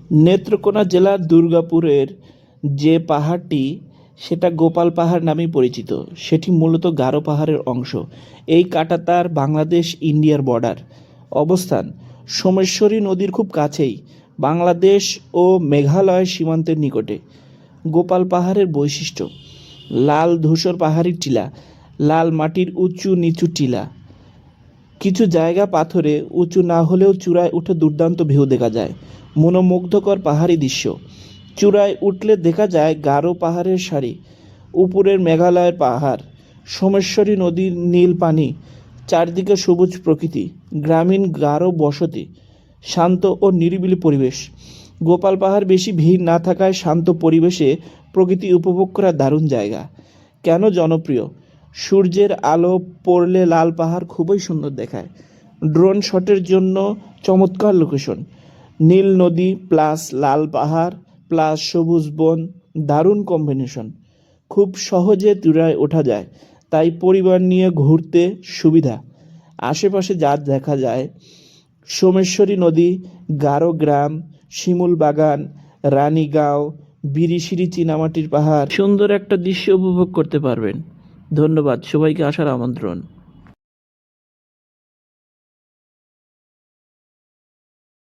নেত্রকোনা জেলার দুর্গাপুরের যে পাহাড়টি সেটা গোপাল পাহাড় নামেই পরিচিত। সেটি মূলত গারো পাহাড়ের অংশ। এই কাঁটাতার বাংলাদেশ ইন্ডিয়ার বর্ডার। অবস্থান সোমেশ্বরী নদীর খুব কাছেই, বাংলাদেশ ও মেঘালয় সীমান্তের নিকটে। গোপাল পাহাড়ের বৈশিষ্ট্য: লাল ধূসর পাহাড়ি টিলা, লাল মাটির উঁচু নিচু টিলা, কিছু জায়গা পাথরে উঁচু না হলেও চূড়ায় উঠে দুর্দান্ত ভিউ দেখা যায়। মনোমুগ্ধকর পাহাড়ি দৃশ্য, চূড়ায় উঠলে দেখা যায় গারো পাহাড়ের সারি, উপরের মেঘালয়ের পাহাড়, সোমেশ্বরী নদীর নীল পানি, চারদিকে সবুজ প্রকৃতি, গ্রামীণ গারো বসতি, শান্ত ও নিরিবিলি পরিবেশ। গোপাল পাহাড় বেশি ভিড় না থাকায় শান্ত পরিবেশে প্রকৃতি উপভোগ করা দারুণ জায়গা। কেন জনপ্রিয়? সূর্যের আলো পড়লে লাল পাহাড় খুবই সুন্দর দেখায়। ড্রোন শটের জন্য চমৎকার লোকেশন। নীল নদী প্লাস লাল পাহাড় প্লাস সবুজ বন, দারুণ কম্বিনেশন। খুব সহজে চূড়ায় ওঠা যায়, তাই পরিবার নিয়ে ঘুরতে সুবিধা। আশেপাশে যা দেখা যায়: সোমেশ্বরী নদী, গারো গ্রাম, শিমুল বাগান, রানীগাঁও, বিরিশিরি চীনামাটির পাহাড়, সুন্দর একটা দৃশ্য উপভোগ করতে পারবেন। ধন্যবাদ, সবাইকে আসার আমন্ত্রণ।